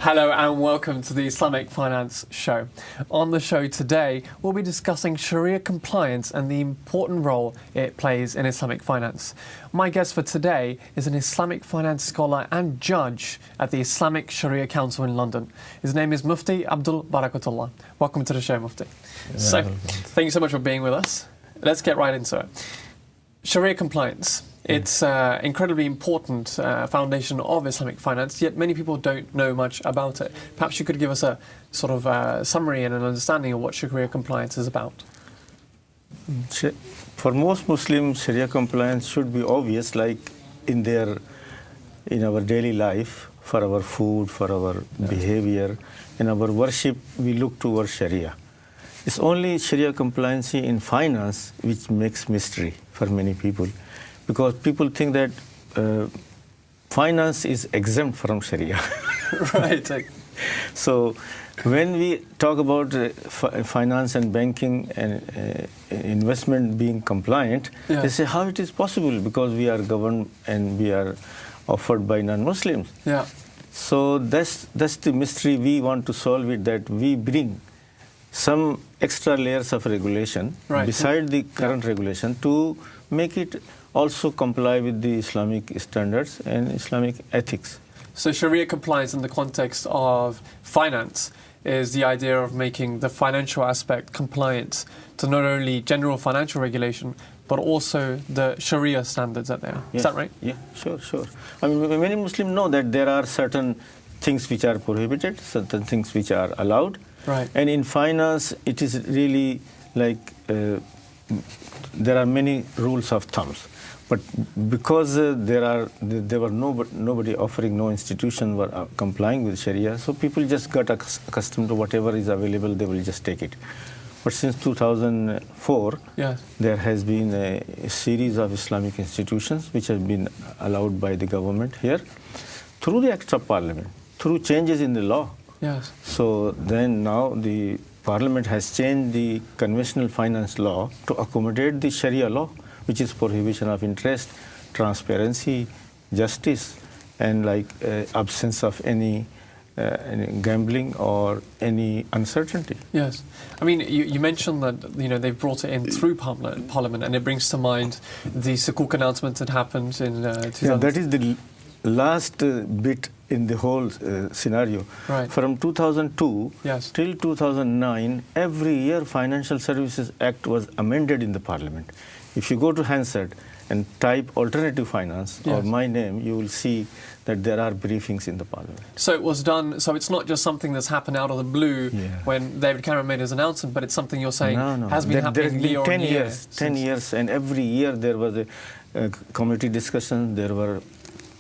Hello and welcome to the Islamic Finance Show. On the show today, we'll be discussing Sharia compliance and the important role it plays in Islamic finance. My guest for today is an Islamic finance scholar and judge at the Islamic Sharia Council in London. His name is Mufti Abdul Barakatullah. Welcome to the show, Mufti. So, thank you so much for being with us. Let's get right into it. Sharia compliance. It's an incredibly important foundation of Islamic finance, yet many people don't know much about it. Perhaps you could give us a sort of summary and an understanding of what Sharia compliance is about. For most Muslims, Sharia compliance should be obvious, like in our daily life, for our food, for our behavior, in our worship, we look towards Sharia. It's only Sharia compliance in finance which makes mystery for many people. Because people think that finance is exempt from Sharia. Right. So when we talk about finance and banking and investment being compliant, they say how it is possible because we are governed and we are offered by non-Muslims. Yeah. So that's the mystery we want to solve it, that we bring some extra layers of regulation beside the current regulation to make it also comply with the Islamic standards and Islamic ethics. So Sharia compliance in the context of finance is the idea of making the financial aspect compliant to not only general financial regulation, but also the Sharia standards that there. Yes. Is that right? Yeah, sure. I mean, many Muslims know that there are certain things which are prohibited, certain things which are allowed. Right. And in finance, it is really like there are many rules of thumbs. But because there were nobody offering, no institution were complying with Sharia, so people just got accustomed to whatever is available, they will just take it. But since 2004, there has been a series of Islamic institutions which have been allowed by the government here through the Act of Parliament, through changes in the law. Yes. So then now the Parliament has changed the conventional finance law to accommodate the Sharia law, which is prohibition of interest, transparency, justice, and absence of any gambling or any uncertainty. Yes. I mean, you mentioned that, they've brought it in through Parliament, and it brings to mind the Sukuk announcement that happened in 2000. Yeah, that is the last bit in the whole scenario. Right. From 2002 till 2009, every year Financial Services Act was amended in the Parliament. If you go to Hansard and type alternative finance or my name, you will see that there are briefings in the Parliament. So it was done, so it's not just something that's happened out of the blue when David Cameron made his announcement, but it's something you're saying has been happening year on year. 10 years, and every year there was a committee discussion, there were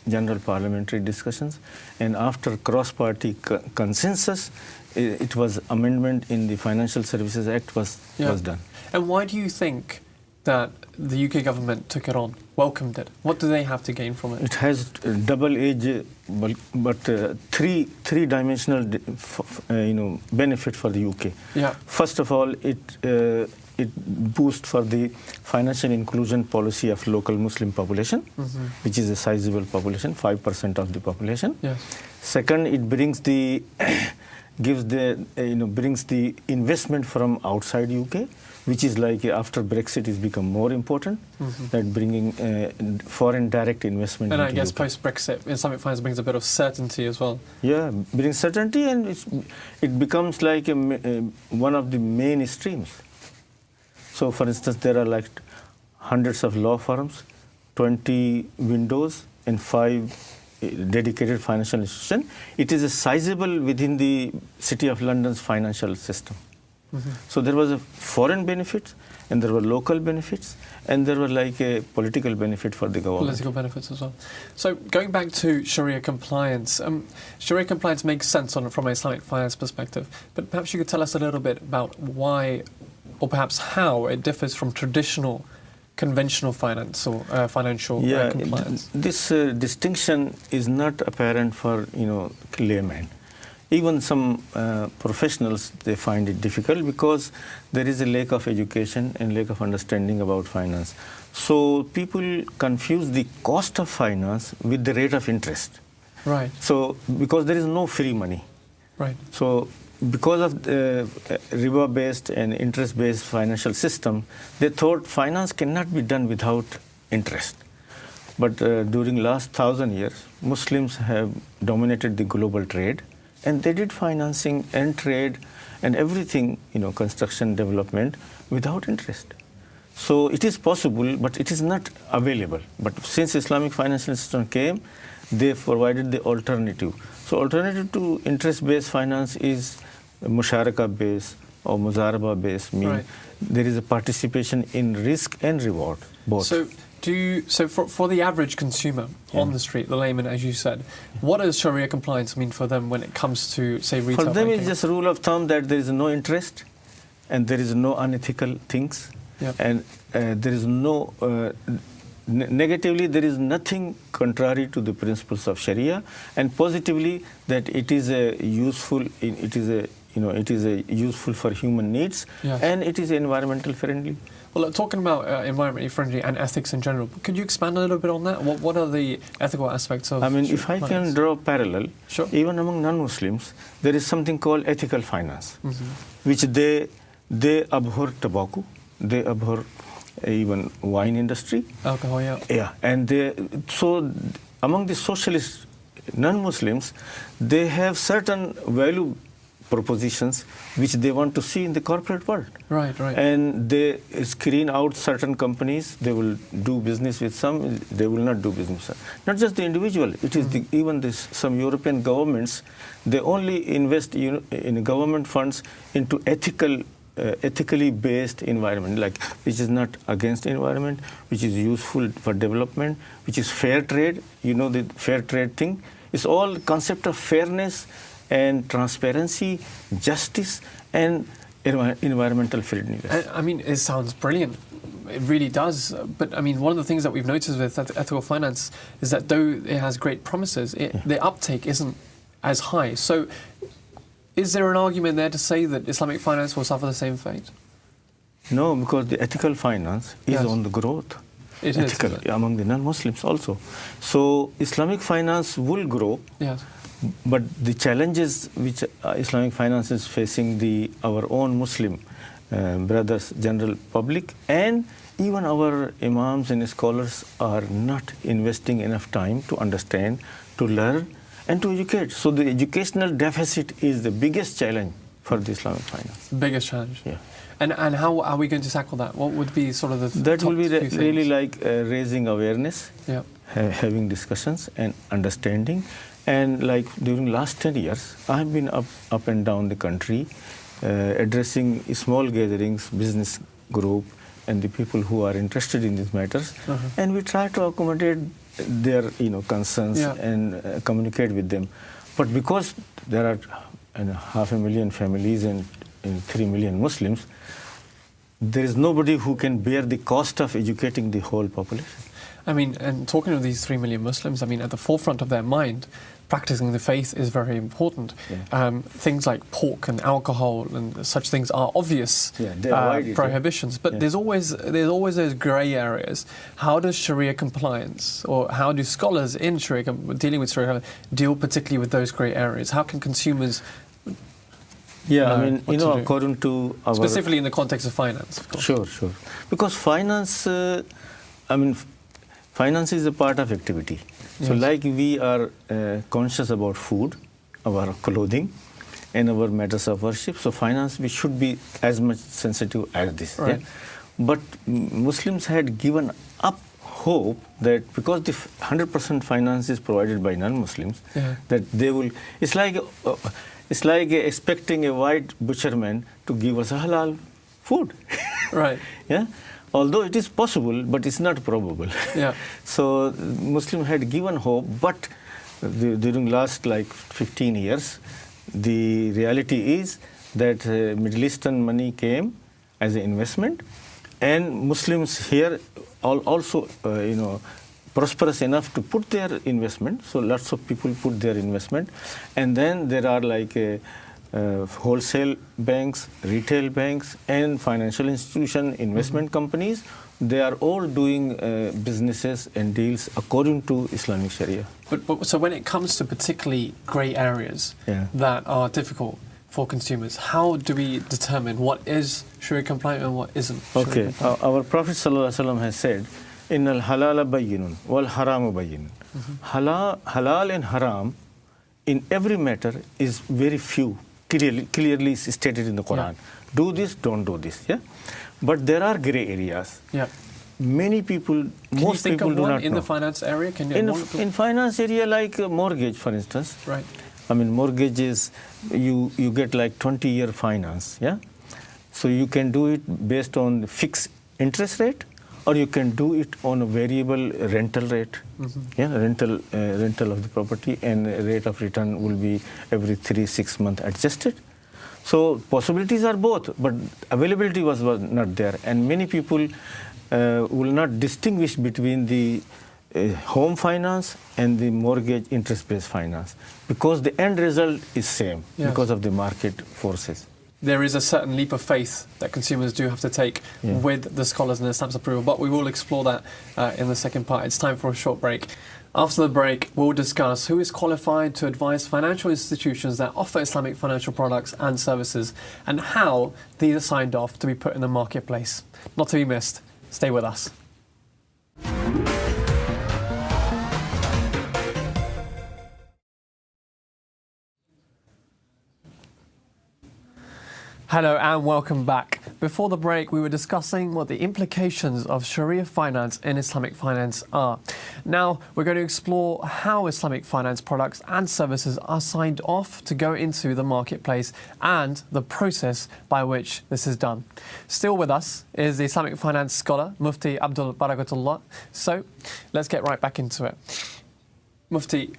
general parliamentary discussions, and after cross-party consensus, it was amendment in the Financial Services Act was done. And why do you think that the UK government took it on, welcomed it? What do they have to gain from it? It has double edge, but three-dimensional benefit for the UK. Yeah. First of all, it boosts for the financial inclusion policy of local Muslim population, which is a sizable population, 5% of the population. Yes. Second, it brings the brings the investment from outside UK, which is like after Brexit has become more important, that bringing foreign direct investment. And into I guess UK. Post-Brexit, Islamic finance brings a bit of certainty as well. Yeah, brings certainty, and it becomes like one of the main streams. So, for instance, there are like hundreds of law firms, 20 windows, and 5 dedicated financial institutions. It is a sizable within the City of London's financial system. So there was a foreign benefit, and there were local benefits, and there were like a political benefit for the government. Political benefits as well. So going back to Sharia compliance, Sharia compliance makes sense from an Islamic finance perspective, but perhaps you could tell us a little bit about why, or perhaps how, it differs from traditional conventional finance or financial compliance. This distinction is not apparent for laymen. Even some professionals, they find it difficult because there is a lack of education and lack of understanding about finance. So people confuse the cost of finance with the rate of interest. Right. So because there is no free money. Right. So because of the riba-based and interest-based financial system, they thought finance cannot be done without interest. But during last 1,000 years, Muslims have dominated the global trade, and they did financing and trade and everything, construction, development, without interest. So it is possible, but it is not available. But since Islamic financial system came, they provided the alternative. So alternative to interest-based finance is musharaka-based or muzaraba-based, meaning Right. there is a participation in risk and reward, both. So for the average consumer on the street, the layman, as you said, what does Sharia compliance mean for them when it comes to, say, retail For them, banking? it's just rule of thumb that there is no interest and there is no unethical things. Yep. And there is no, negatively, there is nothing contrary to the principles of Sharia, and positively that it is a useful, it is a useful for human needs, Yes. and it is environmental friendly. Well, talking about environmentally friendly and ethics in general, could you expand a little bit on that? What are the ethical aspects of I mean, Sharia if I compliance? can draw a parallel, Sure. even among non-Muslims, there is something called ethical finance, Mm-hmm. which they abhor tobacco, they abhor even wine industry. Alcohol, yeah. Yeah, and so among the socialist non-Muslims, they have certain value propositions which they want to see in the corporate world. Right. And they screen out certain companies. They will do business with some, they will not do business with some. Not just the individual, it is even some European governments, they only invest in government funds into ethically based environment, like which is not against environment, which is useful for development, which is fair trade. The fair trade thing. It's all concept of fairness and transparency, justice, and environmental friendliness. I mean, it sounds brilliant. It really does. But I mean, one of the things that we've noticed with ethical finance is that though it has great promises, the uptake isn't as high. So is there an argument there to say that Islamic finance will suffer the same fate? No, because the ethical finance is Yes. on the growth. It is, ethical, isn't it? among the non-Muslims also. So Islamic finance will grow. Yes. But the challenges which Islamic finance is facing, our own Muslim brothers, general public, and even our imams and scholars are not investing enough time to understand, to learn, and to educate. So the educational deficit is the biggest challenge for the Islamic finance. Biggest challenge. Yeah. And how are we going to tackle that? What would be sort of the That top will be few things? really like raising awareness, Yeah. having discussions and understanding. And like during last 10 years, I have been up and down the country, addressing small gatherings, business group, and the people who are interested in these matters. And we try to accommodate their concerns and communicate with them. But because there are 500,000 families and 3 million Muslims, there is nobody who can bear the cost of educating the whole population. I mean, and talking to these 3 million Muslims, I mean, at the forefront of their mind, practicing the faith is very important. Yeah. Things like pork and alcohol and such things are obvious prohibitions, but there's always those grey areas. How does Sharia compliance, or how do scholars in Sharia dealing with Sharia deal particularly with those grey areas? How can consumers? Yeah, I mean, according to our specifically in the context of finance. Of course. Sure. Because finance, finance is a part of activity. So like we are conscious about food, our clothing, and our matters of worship, so finance, we should be as much sensitive as this. Right. Yeah? But Muslims had given up hope that because the 100% finance is provided by non-Muslims, that they will, it's like expecting a white butcherman to give us a halal food. Right. Yeah. Although it is possible, but it's not probable. Yeah. So Muslims had given hope, but during last 15 years, the reality is that Middle Eastern money came as an investment, and Muslims here also, prosperous enough to put their investment. So lots of people put their investment, and then there are wholesale banks, retail banks, and financial institution, investment companies they are all doing businesses and deals according to Islamic Sharia. But so when it comes to particularly grey areas that are difficult for consumers, how do we determine what is Sharia compliant and what isn't? Okay, our Prophet ﷺ has said, "Innal halala bayyinun wal haramu bayyinun." Halal and haram in every matter is very few, clearly stated in the Quran. Do this, don't do this. Yeah, but there are grey areas. Yeah. Many people, most people do not know. In the finance area, can you in finance area, like mortgage, for instance. Right. I mean, mortgages, you get like 20-year finance, yeah? So you can do it based on fixed interest rate, or you can do it on a variable rental rate, rental of the property, and rate of return will be every 3-6 months adjusted. So possibilities are both, but availability was not there. And many people will not distinguish between the home finance and the mortgage interest-based finance, because the end result is same because of the market forces. There is a certain leap of faith that consumers do have to take with the scholars and the stamps approval, but we will explore that in the second part. It's time for a short break. After the break, we'll discuss who is qualified to advise financial institutions that offer Islamic financial products and services, and how these are signed off to be put in the marketplace. Not to be missed. Stay with us. Hello and welcome back. Before the break, we were discussing what the implications of Sharia finance in Islamic finance are. Now, we're going to explore how Islamic finance products and services are signed off to go into the marketplace and the process by which this is done. Still with us is the Islamic finance scholar, Mufti Abdul Barakatullah. So, let's get right back into it. Mufti,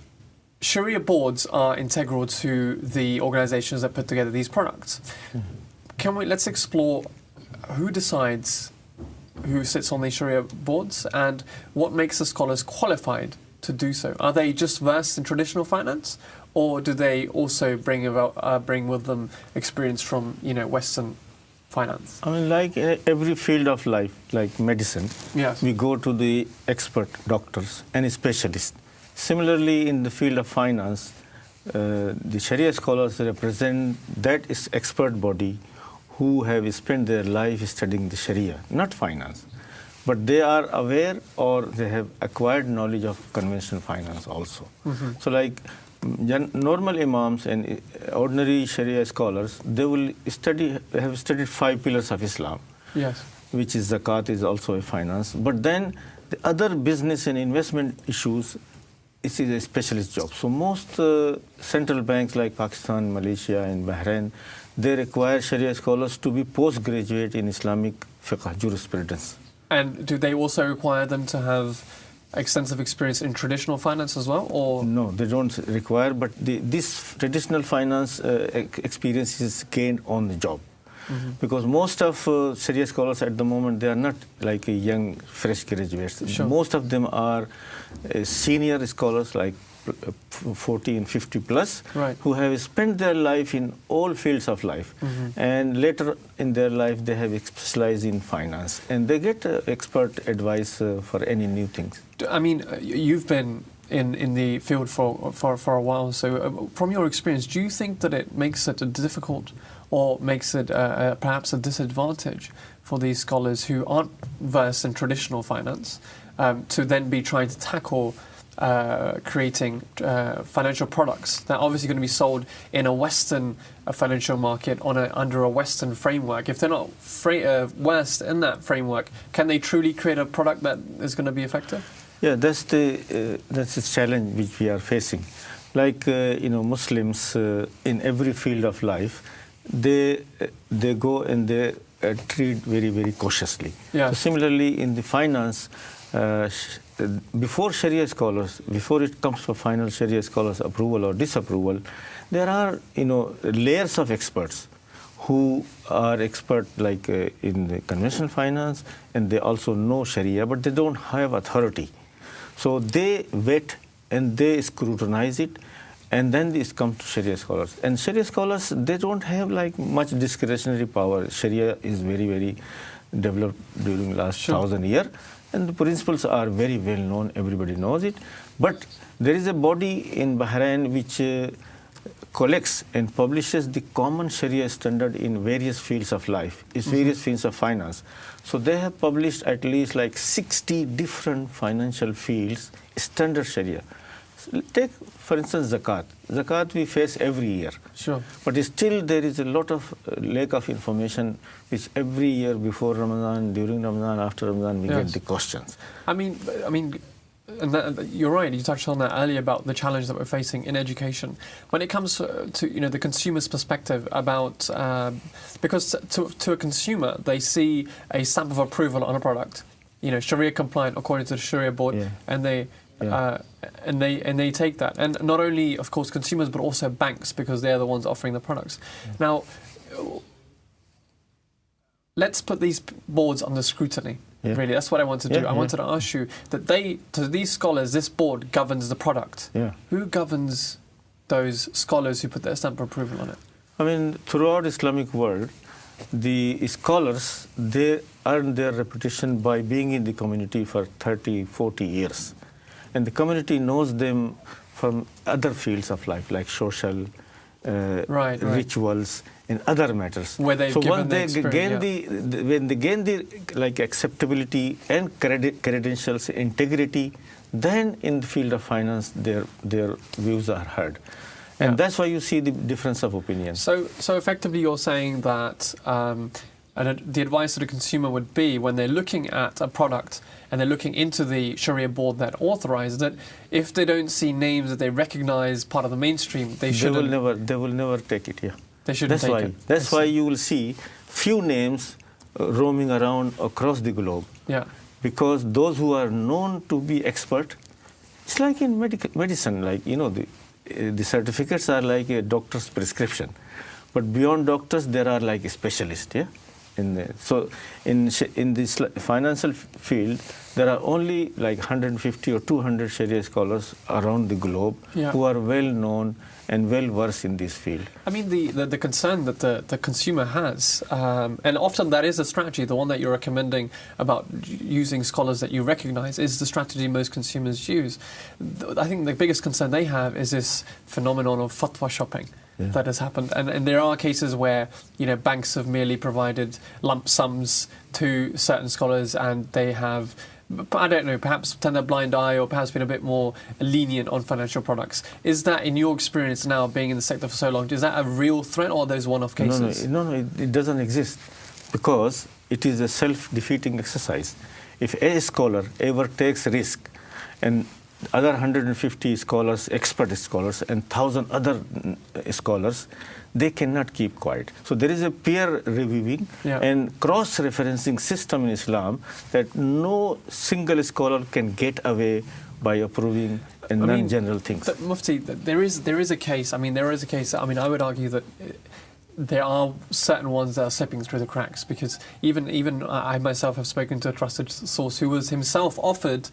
Sharia boards are integral to the organizations that put together these products. Let's explore who decides who sits on these Sharia boards and what makes the scholars qualified to do so. Are they just versed in traditional finance, or do they also bring with them experience from Western finance? I mean, like every field of life, like medicine, we go to the expert doctors and specialists. Similarly, in the field of finance, the Sharia scholars represent that expert body who have spent their life studying the Sharia, not finance. But they are aware, or they have acquired knowledge of conventional finance also. So like normal imams and ordinary Sharia scholars, they will have studied 5 pillars of Islam, which is zakat, is also a finance. But then the other business and investment issues, it is a specialist job. So most central banks like Pakistan, Malaysia and Bahrain, they require Sharia scholars to be postgraduate in Islamic fiqh, jurisprudence. And do they also require them to have extensive experience in traditional finance as well? Or no, they don't require, but this traditional finance experience is gained on the job. Because most of Sharia scholars at the moment, they are not like a young, fresh graduates. Most of them are senior scholars, like 40 and 50 plus, who have spent their life in all fields of life. And later in their life, they have specialized in finance. And they get expert advice for any new things. I mean, you've been in the field for a while. So from your experience, do you think that it makes it difficult, or makes it perhaps a disadvantage for these scholars who aren't versed in traditional finance to then be trying to tackle creating financial products that are obviously going to be sold in a Western financial market under a Western framework? If they're not versed in that framework, can they truly create a product that is going to be effective? Yeah, that's the challenge which we are facing. Like Muslims in every field of life, they go and they treat very, very cautiously. So similarly, in the finance, before Sharia scholars, before it comes for final Sharia scholars approval or disapproval, there are layers of experts who are expert like in the conventional finance, and they also know Sharia, but they don't have authority. So they vet and they scrutinize it, And then this comes to Sharia scholars. And Sharia scholars, they don't have like much discretionary power. Sharia is very, very developed during the last 1,000 years. And the principles are very well known. Everybody knows it. But there is a body in Bahrain which collects and publishes the common Sharia standard in various fields of life, various fields of finance. So they have published at least like 60 different financial fields, standard Sharia. So take, for instance, zakat. Zakat we face every year. Sure. But still there is a lot of lack of information which every year before Ramadan, during Ramadan, after Ramadan, we get the questions. I mean, and you're right. You touched on that earlier about the challenge that we're facing in education when it comes to the consumer's perspective about because to a consumer they see a stamp of approval on a product, Sharia compliant according to the Sharia board, and they take that, and not only of course consumers but also banks because they're the ones offering the products. Now, let's put these boards under scrutiny. Really, that's what I want to do. I wanted to ask you that to these scholars, this board governs the product. Who governs those scholars who put their stamp of approval on it? I mean, throughout Islamic world, the scholars, they earn their reputation by being in the community for 30, 40 years. And the community knows them from other fields of life, like social, rituals, and other matters. Where they've so given once they gain the like acceptability and credentials, integrity, then in the field of finance, their views are heard. And that's why you see the difference of opinion. So effectively you're saying that the advice to the consumer would be when they're looking at a product and they're looking into the Sharia board that authorized it, if they don't see names that they recognize part of the mainstream, they shouldn't. They will never take it. They shouldn't take it. That's why you will see few names roaming around across the globe. Because those who are known to be expert, it's like in medicine, like the certificates are like a doctor's prescription, but beyond doctors there are like specialists. So in this financial field, there are only like 150 or 200 Sharia scholars around the globe who are well known and well versed in this field. I mean, the concern that the consumer has, and often that is a strategy, the one that you're recommending about using scholars that you recognize is the strategy most consumers use. I think the biggest concern they have is this phenomenon of fatwa shopping. That has happened, and there are cases where banks have merely provided lump sums to certain scholars, and they have, I don't know, perhaps turned a blind eye or perhaps been a bit more lenient on financial products. Is that, in your experience now, being in the sector for so long, is that a real threat, or are those one-off cases? No, it doesn't exist, because it is a self-defeating exercise. If a scholar ever takes risk, and other 150 scholars, expert scholars, and 1,000 other scholars, they cannot keep quiet. So there is a peer reviewing and cross-referencing system in Islam that no single scholar can get away by approving non-general things. Mufti, there is a case. I would argue that there are certain ones that are slipping through the cracks, because even I myself have spoken to a trusted source who was himself offered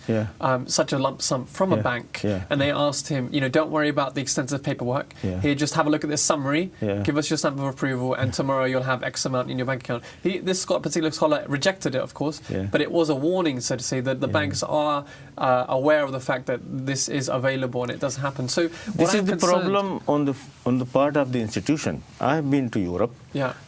such a lump sum from a bank, and they asked him, don't worry about the extensive paperwork. Here, just have a look at this summary, give us your stamp of approval, and tomorrow you'll have X amount in your bank account. This particular scholar rejected it, of course, but it was a warning, so to say, that the banks are aware of the fact that this is available and it does happen. So this is the problem on the part of the institution. I have been to Europe,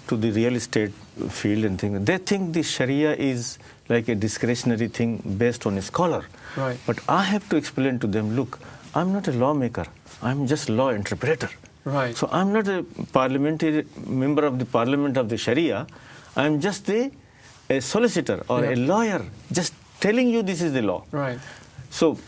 to the real estate field and things. They think the Sharia is like a discretionary thing based on a scholar. But I have to explain to them, look, I'm not a lawmaker. I'm just law interpreter. So I'm not a parliamentary member of the Parliament of the Sharia. I'm just a solicitor or a lawyer, just telling you this is the law. So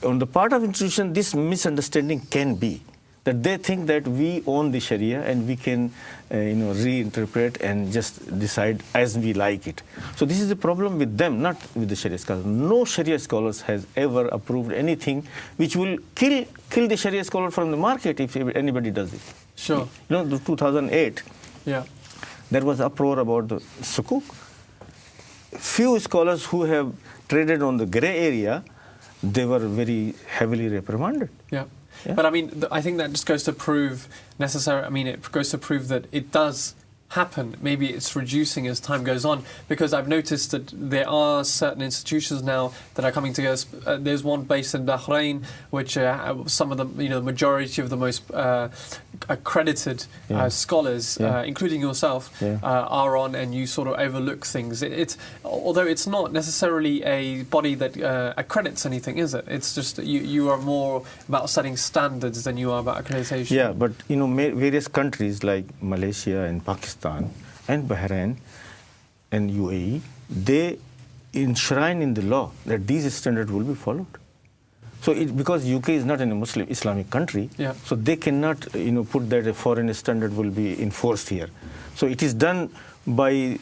on the part of institution, this misunderstanding can be that they think that we own the Sharia and we can reinterpret and just decide as we like it. So this is the problem with them, not with the Sharia scholars. No Sharia scholars has ever approved anything which will kill the Sharia scholar from the market if anybody does it. The 2008, there was uproar about the sukuk. Few scholars who have traded on the grey area, they were very heavily reprimanded. Yeah. But I mean, I think that just goes to prove it goes to prove that it does happen. Maybe it's reducing as time goes on, because I've noticed that there are certain institutions now that are coming together. There's one based in Bahrain, which some of the the majority of the most accredited scholars, including yourself, are on, and you sort of overlook things. Although it's not necessarily a body that accredits anything, is it? It's just you are more about setting standards than you are about accreditation. Yeah, but various countries like Malaysia and Pakistan and Bahrain and UAE, they enshrine in the law that these standards will be followed. So because UK is not in a Muslim Islamic country, so they cannot put that a foreign standard will be enforced here. So it is done by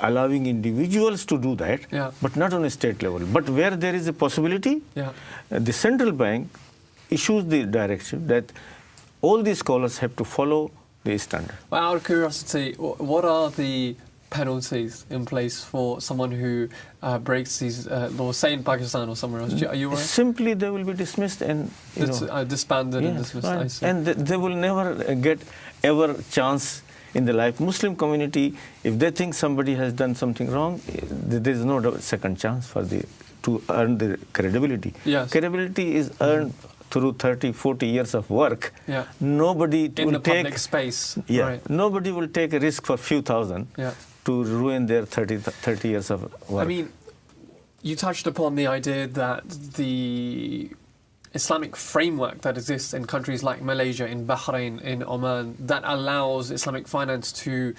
allowing individuals to do that, but not on a state level. But where there is a possibility, the central bank issues the directive that all these scholars have to follow the standard. Well, out of curiosity, what are the penalties in place for someone who breaks these laws, say in Pakistan or somewhere else? Are you aware? Simply, they will be dismissed and disbanded and dismissed. Right. I see. And they will never get ever chance in the life. Muslim community, if they think somebody has done something wrong, there is no second chance to earn the credibility. Yes. Credibility is earned through 30, 40 years of work. Nobody in will the public space. Right. Nobody will take a risk for few thousand to ruin their 30 years of work. I mean, you touched upon the idea that the Islamic framework that exists in countries like Malaysia, in Bahrain, in Oman, that allows Islamic finance to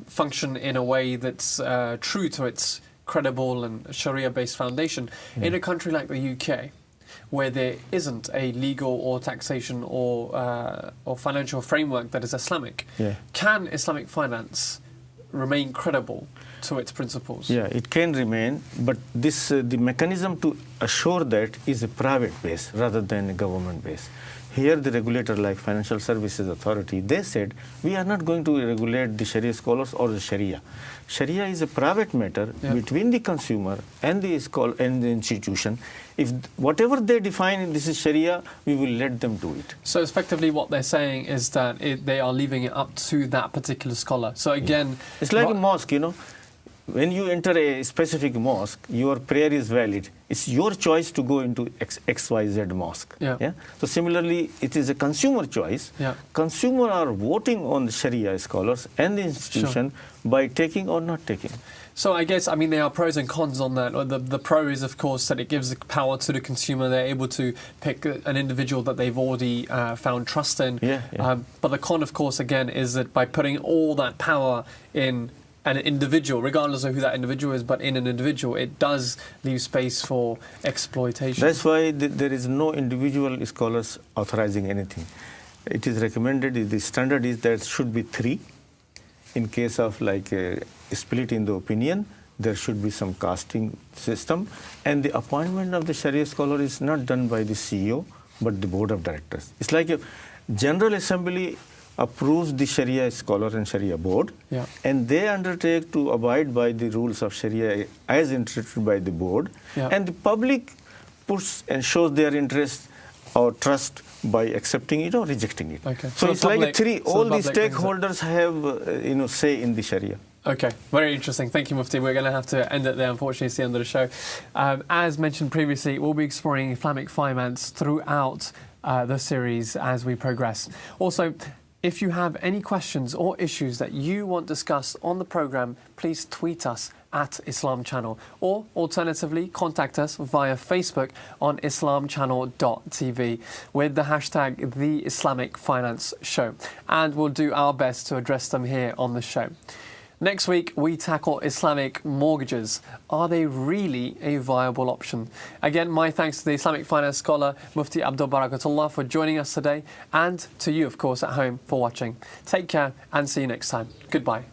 function in a way that's true to its credible and Sharia-based foundation. In a country like the UK, where there isn't a legal or taxation or financial framework that is Islamic, can Islamic finance remain credible to its principles? Yeah, it can remain, but this the mechanism to assure that is a private base rather than a government base. Here, the regulator like Financial Services Authority, they said, we are not going to regulate the Sharia scholars or the Sharia. Sharia is a private matter between the consumer and the institution. If whatever they define, this is Sharia, we will let them do it. So effectively what they're saying is that they are leaving it up to that particular scholar. So again... It's like a mosque, When you enter a specific mosque, your prayer is valid. It's your choice to go into XYZ mosque. So similarly, it is a consumer choice. Consumers are voting on the Sharia scholars and the institution by taking or not taking. So I guess, there are pros and cons on that. The pro is, of course, that it gives the power to the consumer. They're able to pick an individual that they've already found trust in. But the con, of course, again, is that by putting all that power in an individual, regardless of who that individual is, but in an individual, it does leave space for exploitation. That's why there is no individual scholars authorizing anything. It is recommended, the standard is that should be 3. In case of like a split in the opinion, there should be some casting system. And the appointment of the Sharia scholar is not done by the CEO, but the board of directors. It's like a General Assembly approves the Sharia scholar and Sharia board, and they undertake to abide by the rules of Sharia as interpreted by the board, and the public puts and shows their interest or trust by accepting it or rejecting it. So it's like all the stakeholders have say in the Sharia. Okay, very interesting. Thank you, Mufti. We're going to have to end it there. Unfortunately, it's the end of the show. As mentioned previously, we'll be exploring Islamic finance throughout the series as we progress. Also, if you have any questions or issues that you want discussed on the program, please tweet us at Islam Channel, or alternatively contact us via Facebook on islamchannel.tv with the hashtag The Islamic Finance Show, and we'll do our best to address them here on the show. Next week, we tackle Islamic mortgages. Are they really a viable option? Again, my thanks to the Islamic finance scholar, Mufti Abdul Barakatullah, for joining us today, and to you, of course, at home for watching. Take care and see you next time. Goodbye.